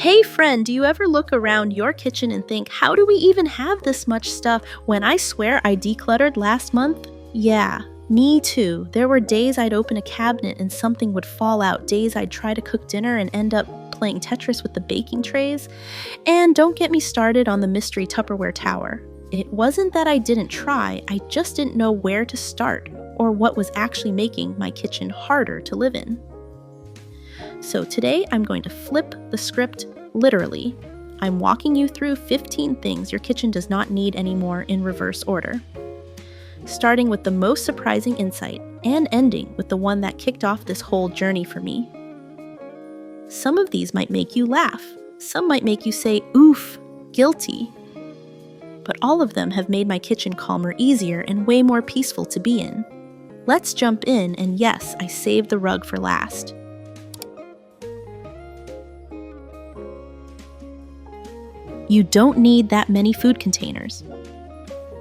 Hey friend, do you ever look around your kitchen and think, how do we even have this much stuff when I swear I decluttered last month? Yeah, me too. There were days I'd open a cabinet and something would fall out, days I'd try to cook dinner and end up playing Tetris with the baking trays. And don't get me started on the mystery Tupperware tower. It wasn't that I didn't try, I just didn't know where to start or what was actually making my kitchen harder to live in. So today I'm going to flip the script literally. I'm walking you through 15 things your kitchen does not need anymore in reverse order. Starting with the most surprising insight and ending with the one that kicked off this whole journey for me. Some of these might make you laugh. Some might make you say, oof, guilty. But all of them have made my kitchen calmer, easier, and way more peaceful to be in. Let's jump in, and yes, I saved the rug for last. You don't need that many food containers.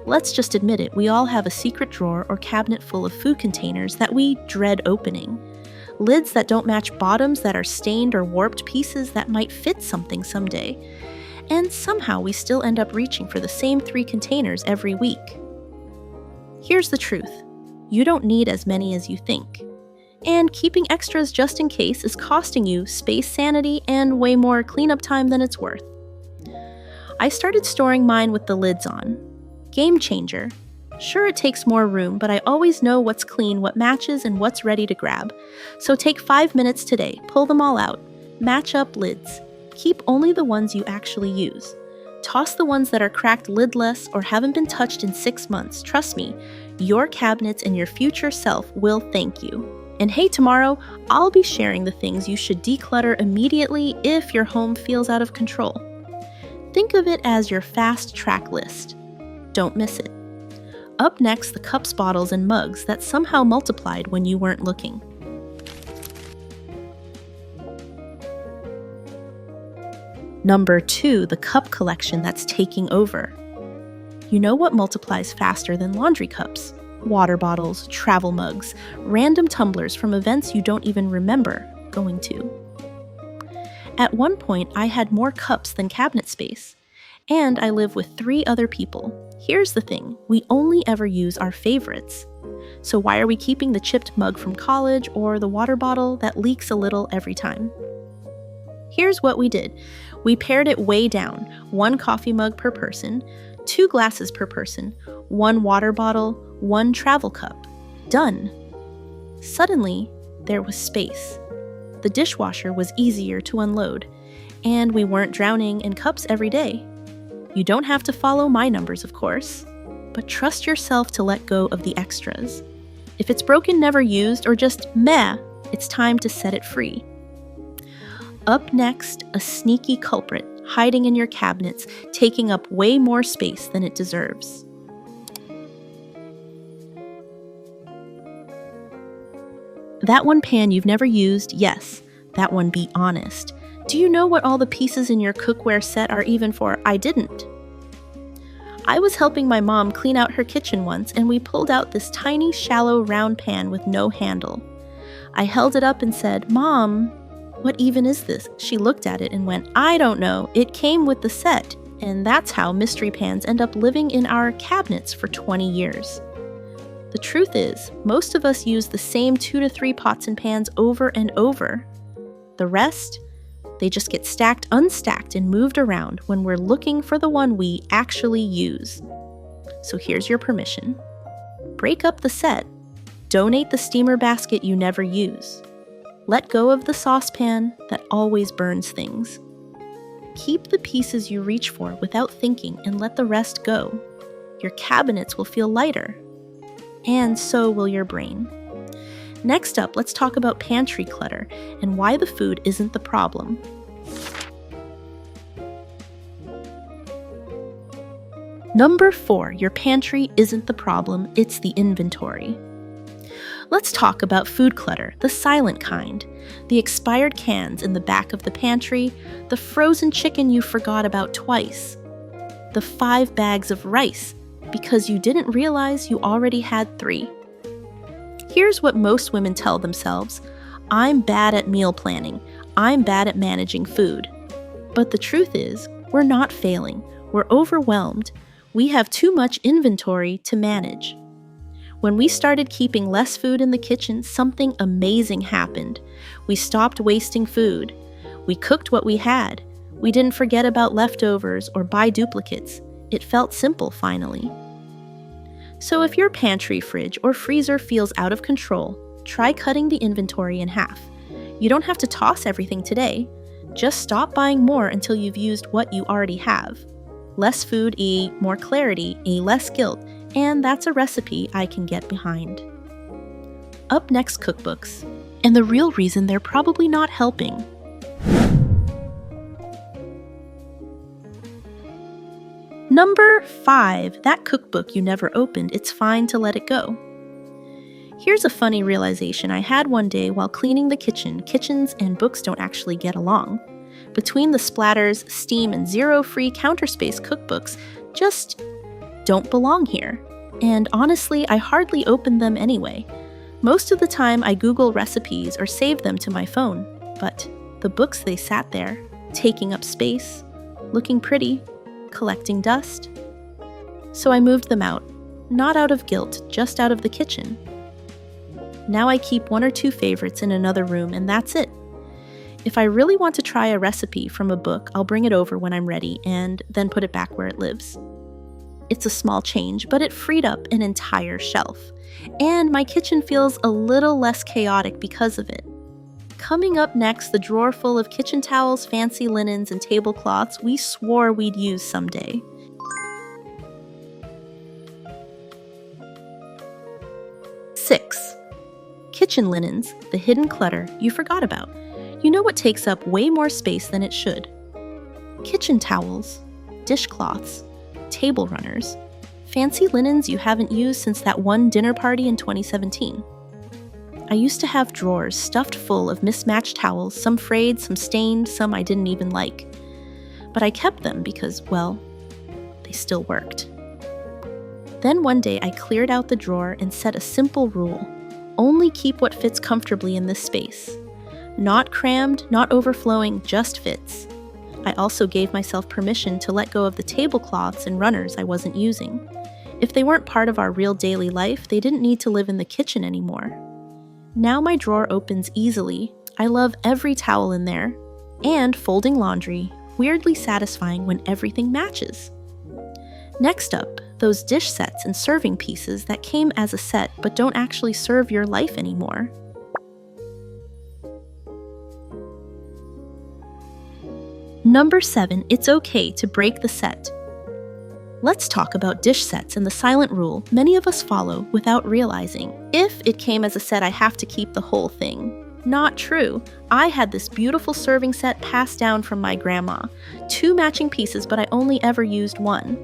Let's just admit it, we all have a secret drawer or cabinet full of food containers that we dread opening. Lids that don't match bottoms that are stained or warped, pieces that might fit something someday. And somehow we still end up reaching for the same 3 containers every week. Here's the truth. You don't need as many as you think. And keeping extras just in case is costing you space sanity and way more cleanup time than it's worth. I started storing mine with the lids on. Game changer. Sure, it takes more room, but I always know what's clean, what matches, and what's ready to grab. So take 5 minutes today, pull them all out, match up lids. Keep only the ones you actually use. Toss the ones that are cracked lidless or haven't been touched in 6 months. Trust me, your cabinets and your future self will thank you. And hey, tomorrow, I'll be sharing the things you should declutter immediately if your home feels out of control. Think of it as your fast track list. Don't miss it. Up next, the cups, bottles, and mugs that somehow multiplied when you weren't looking. Number 2, the cup collection that's taking over. You know what multiplies faster than laundry cups? Water bottles, travel mugs, random tumblers from events you don't even remember going to. At one point, I had more cups than cabinet space, and I live with 3 other people. Here's the thing, we only ever use our favorites. So why are we keeping the chipped mug from college or the water bottle that leaks a little every time? Here's what we did. We pared it way down, 1 coffee mug per person, 2 glasses per person, 1 water bottle, 1 travel cup. Done. Suddenly, there was space. The dishwasher was easier to unload, and we weren't drowning in cups every day. You don't have to follow my numbers, of course, but trust yourself to let go of the extras. If it's broken, never used, or just meh, it's time to set it free. Up next, a sneaky culprit hiding in your cabinets, taking up way more space than it deserves. That one pan you've never used, yes, that one, be honest. Do you know what all the pieces in your cookware set are even for? I didn't. I was helping my mom clean out her kitchen once, and we pulled out this tiny, shallow, round pan with no handle. I held it up and said, "Mom, what even is this?" She looked at it and went, "I don't know, it came with the set." And that's how mystery pans end up living in our cabinets for 20 years. The truth is, most of us use the same 2 to 3 pots and pans over and over. The rest, they just get stacked, unstacked, and moved around when we're looking for the one we actually use. So here's your permission. Break up the set. Donate the steamer basket you never use. Let go of the saucepan that always burns things. Keep the pieces you reach for without thinking and let the rest go. Your cabinets will feel lighter. And so will your brain. Next up, let's talk about pantry clutter and why the food isn't the problem. Number 4, your pantry isn't the problem, it's the inventory. Let's talk about food clutter, the silent kind. The expired cans in the back of the pantry, the frozen chicken you forgot about twice, the 5 bags of rice because you didn't realize you already had 3. Here's what most women tell themselves: I'm bad at meal planning. I'm bad at managing food. But the truth is, we're not failing. We're overwhelmed. We have too much inventory to manage. When we started keeping less food in the kitchen, something amazing happened. We stopped wasting food. We cooked what we had. We didn't forget about leftovers or buy duplicates. It felt simple finally. So if your pantry, fridge, or freezer feels out of control, try cutting the inventory in half. You don't have to toss everything today. Just stop buying more until you've used what you already have. Less food, more clarity, less guilt, and that's a recipe I can get behind. Up next, cookbooks, and the real reason they're probably not helping. Number 5, that cookbook you never opened, it's fine to let it go. Here's a funny realization I had one day while cleaning the kitchen. Kitchens and books don't actually get along. Between the splatters, steam, and zero-free counter space, cookbooks just don't belong here. And honestly, I hardly open them anyway. Most of the time I Google recipes or save them to my phone. But the books, they sat there, taking up space, looking pretty, collecting dust. So I moved them out, not out of guilt, just out of the kitchen. Now I keep 1 or 2 favorites in another room, and that's it. If I really want to try a recipe from a book, I'll bring it over when I'm ready and then put it back where it lives. It's a small change, but it freed up an entire shelf. And my kitchen feels a little less chaotic because of it. Coming up next, the drawer full of kitchen towels, fancy linens, and tablecloths we swore we'd use someday. Six, kitchen linens, the hidden clutter you forgot about. You know what takes up way more space than it should? Kitchen towels, dishcloths, table runners, fancy linens you haven't used since that one dinner party in 2017. I used to have drawers stuffed full of mismatched towels, some frayed, some stained, some I didn't even like. But I kept them because, well, they still worked. Then one day I cleared out the drawer and set a simple rule. Only keep what fits comfortably in this space. Not crammed, not overflowing, just fits. I also gave myself permission to let go of the tablecloths and runners I wasn't using. If they weren't part of our real daily life, they didn't need to live in the kitchen anymore. Now my drawer opens easily. I love every towel in there. And folding laundry, weirdly satisfying when everything matches. Next up, those dish sets and serving pieces that came as a set but don't actually serve your life anymore. Number 7, it's okay to break the set. Let's talk about dish sets and the silent rule many of us follow without realizing. If it came as a set, I have to keep the whole thing. Not true. I had this beautiful serving set passed down from my grandma. 2 matching pieces, but I only ever used one.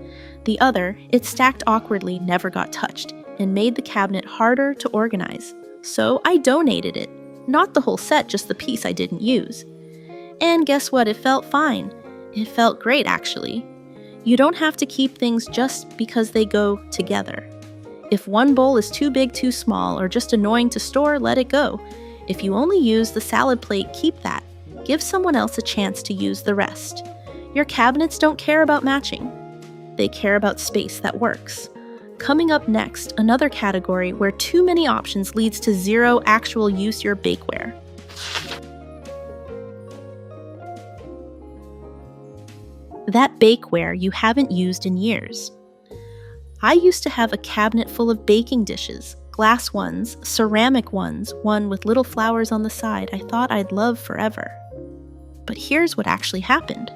The other, it stacked awkwardly, never got touched, and made the cabinet harder to organize. So I donated it. Not the whole set, just the piece I didn't use. And guess what? It felt fine. It felt great, actually. You don't have to keep things just because they go together. If one bowl is too big, too small, or just annoying to store, let it go. If you only use the salad plate, keep that. Give someone else a chance to use the rest. Your cabinets don't care about matching. They care about space that works. Coming up next, another category where too many options leads to zero actual use, your bakeware. That bakeware you haven't used in years. I used to have a cabinet full of baking dishes, glass ones, ceramic ones, one with little flowers on the side I thought I'd love forever. But here's what actually happened.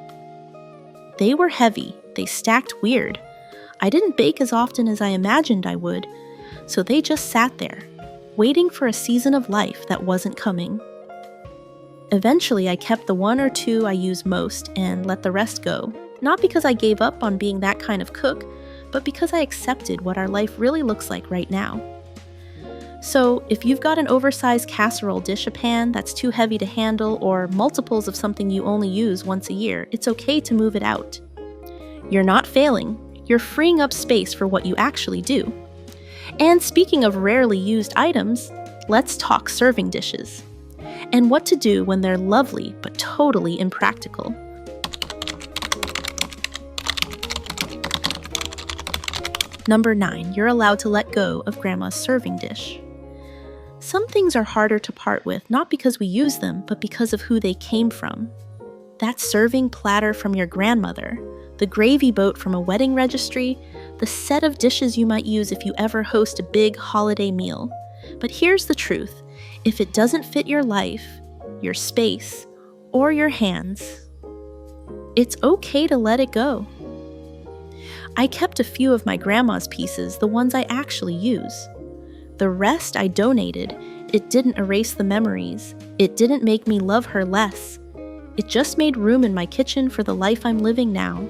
They were heavy, they stacked weird. I didn't bake as often as I imagined I would, so they just sat there, waiting for a season of life that wasn't coming. Eventually, I kept the 1 or 2 I use most and let the rest go. Not because I gave up on being that kind of cook, but because I accepted what our life really looks like right now. So, if you've got an oversized casserole dish, a pan that's too heavy to handle, or multiples of something you only use once a year, it's okay to move it out. You're not failing. You're freeing up space for what you actually do. And speaking of rarely used items, let's talk serving dishes. And what to do when they're lovely but totally impractical. Number 9, you're allowed to let go of Grandma's serving dish. Some things are harder to part with, not because we use them, but because of who they came from. That serving platter from your grandmother, the gravy boat from a wedding registry, the set of dishes you might use if you ever host a big holiday meal. But here's the truth: if it doesn't fit your life, your space, or your hands, it's okay to let it go. I kept a few of my grandma's pieces, the ones I actually use. The rest I donated. It didn't erase the memories. It didn't make me love her less. It just made room in my kitchen for the life I'm living now.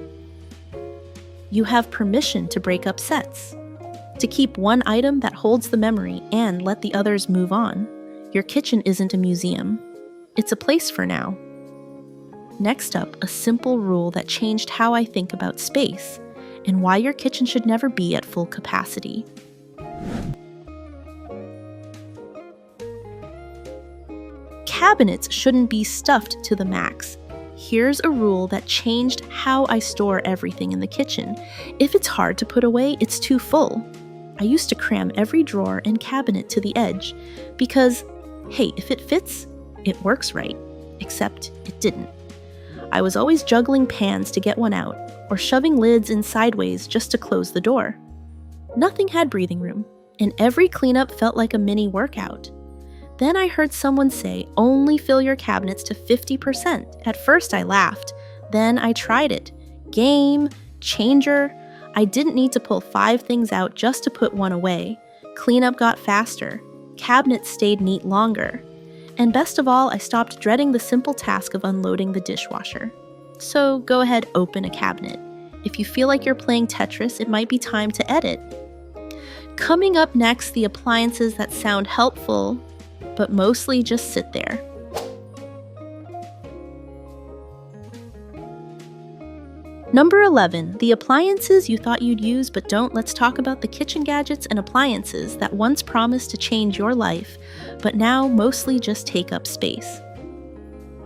You have permission to break up sets, to keep one item that holds the memory and let the others move on. Your kitchen isn't a museum. It's a place for now. Next up, a simple rule that changed how I think about space and why your kitchen should never be at full capacity. Cabinets shouldn't be stuffed to the max. Here's a rule that changed how I store everything in the kitchen. If it's hard to put away, it's too full. I used to cram every drawer and cabinet to the edge because, hey, if it fits, it works right. Except it didn't. I was always juggling pans to get one out, or shoving lids in sideways just to close the door. Nothing had breathing room, and every cleanup felt like a mini workout. Then I heard someone say, only fill your cabinets to 50%. At first I laughed. Then I tried it. Game changer. I didn't need to pull 5 things out just to put one away. Cleanup got faster. Cabinets stayed neat longer. And best of all, I stopped dreading the simple task of unloading the dishwasher. So go ahead, open a cabinet. If you feel like you're playing Tetris, it might be time to edit. Coming up next, the appliances that sound helpful, but mostly just sit there. Number 11, the appliances you thought you'd use but don't. Let's talk about the kitchen gadgets and appliances that once promised to change your life, but now mostly just take up space.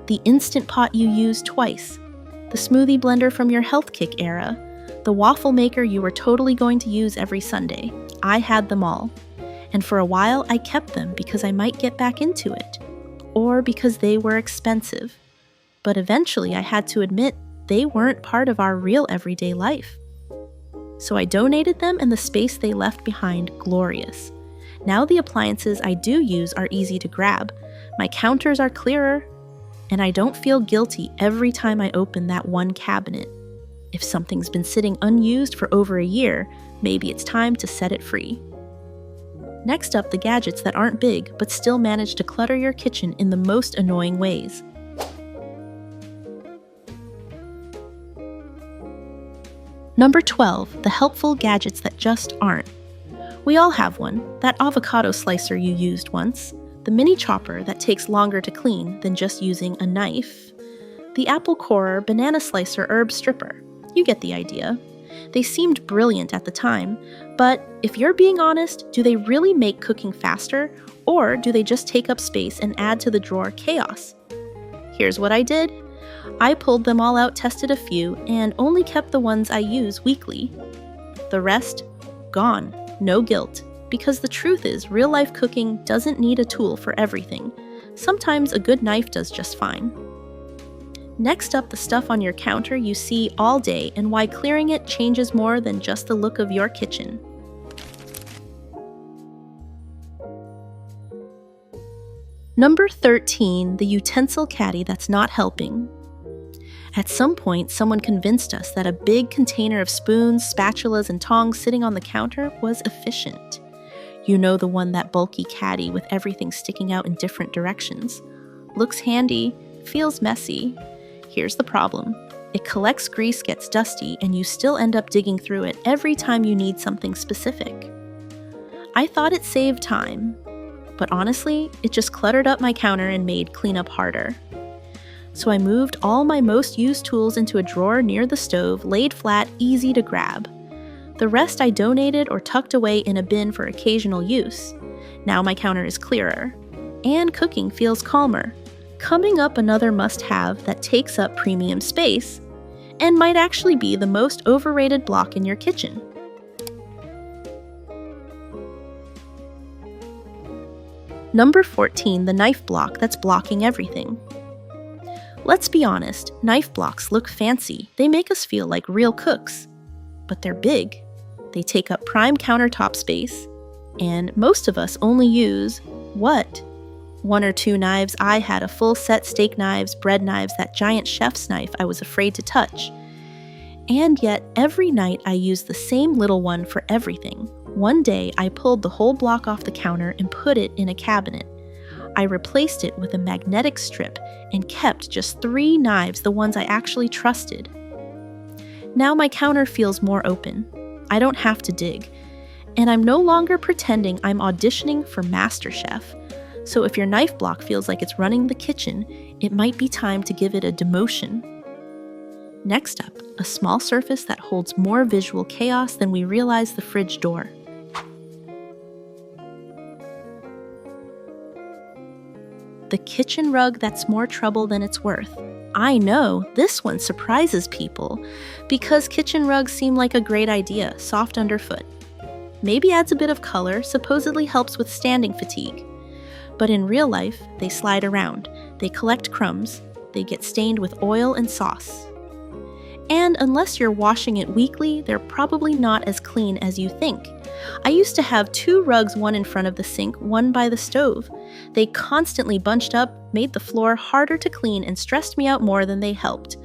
The Instant Pot you used twice, the smoothie blender from your health kick era, the waffle maker you were totally going to use every Sunday. I had them all. And for a while, I kept them because I might get back into it, or because they were expensive. But eventually, I had to admit they weren't part of our real everyday life. So I donated them, and the space they left behind, glorious. Now the appliances I do use are easy to grab. My counters are clearer, and I don't feel guilty every time I open that one cabinet. If something's been sitting unused for over a year, maybe it's time to set it free. Next up, the gadgets that aren't big but still manage to clutter your kitchen in the most annoying ways. Number 12, the helpful gadgets that just aren't. We all have one, that avocado slicer you used once, the mini chopper that takes longer to clean than just using a knife, the apple corer banana slicer herb stripper. You get the idea. They seemed brilliant at the time, but if you're being honest, do they really make cooking faster, or do they just take up space and add to the drawer chaos? Here's what I did. I pulled them all out, tested a few, and only kept the ones I use weekly. The rest, gone. No guilt. Because the truth is, real-life cooking doesn't need a tool for everything. Sometimes a good knife does just fine. Next up, the stuff on your counter you see all day and why clearing it changes more than just the look of your kitchen. Number 13, the utensil caddy that's not helping. At some point, someone convinced us that a big container of spoons, spatulas, and tongs sitting on the counter was efficient. You know, the one, that bulky caddy with everything sticking out in different directions. Looks handy, feels messy. Here's the problem. It collects grease, gets dusty, and you still end up digging through it every time you need something specific. I thought it saved time, but honestly, it just cluttered up my counter and made cleanup harder. So I moved all my most used tools into a drawer near the stove, laid flat, easy to grab. The rest I donated or tucked away in a bin for occasional use. Now my counter is clearer, and cooking feels calmer. Coming up, another must-have that takes up premium space and might actually be the most overrated block in your kitchen. Number 14, the knife block that's blocking everything. Let's be honest, knife blocks look fancy. They make us feel like real cooks. But they're big. They take up prime countertop space, and most of us only use, what? 1 or 2 knives. I had a full set: steak knives, bread knives, that giant chef's knife I was afraid to touch. And yet, every night I use the same little one for everything. One day, I pulled the whole block off the counter and put it in a cabinet. I replaced it with a magnetic strip and kept just 3 knives, the ones I actually trusted. Now my counter feels more open. I don't have to dig. And I'm no longer pretending I'm auditioning for MasterChef. So if your knife block feels like it's running the kitchen, it might be time to give it a demotion. Next up, a small surface that holds more visual chaos than we realize: the fridge door. The kitchen rug that's more trouble than it's worth. I know, this one surprises people because kitchen rugs seem like a great idea, soft underfoot. Maybe adds a bit of color, supposedly helps with standing fatigue. But in real life, they slide around, they collect crumbs, they get stained with oil and sauce. And unless you're washing it weekly, they're probably not as clean as you think. I used to have 2 rugs, one in front of the sink, one by the stove. They constantly bunched up, made the floor harder to clean, and stressed me out more than they helped.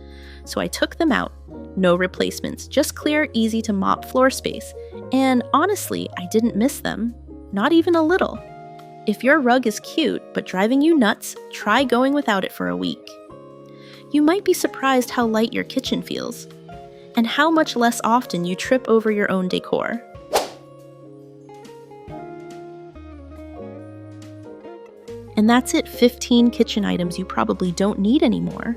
So I took them out. No replacements, just clear, easy to mop floor space. And honestly, I didn't miss them. Not even a little. If your rug is cute but driving you nuts, try going without it for a week. You might be surprised how light your kitchen feels, and how much less often you trip over your own decor. And that's it, 15 kitchen items you probably don't need anymore.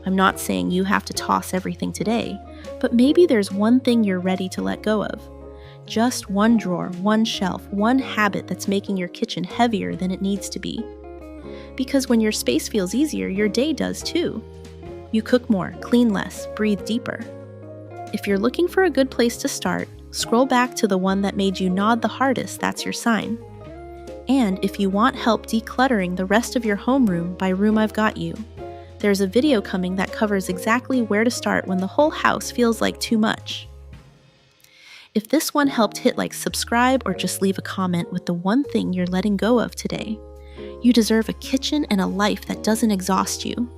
I'm not saying you have to toss everything today, but maybe there's one thing you're ready to let go of. Just one drawer, one shelf, one habit that's making your kitchen heavier than it needs to be. Because when your space feels easier, your day does too. You cook more, clean less, breathe deeper. If you're looking for a good place to start, scroll back to the one that made you nod the hardest. That's your sign. And if you want help decluttering the rest of your homeroom, by Room I've Got You. There's a video coming that covers exactly where to start when the whole house feels like too much. If this one helped, hit like, subscribe, or just leave a comment with the one thing you're letting go of today. You deserve a kitchen and a life that doesn't exhaust you.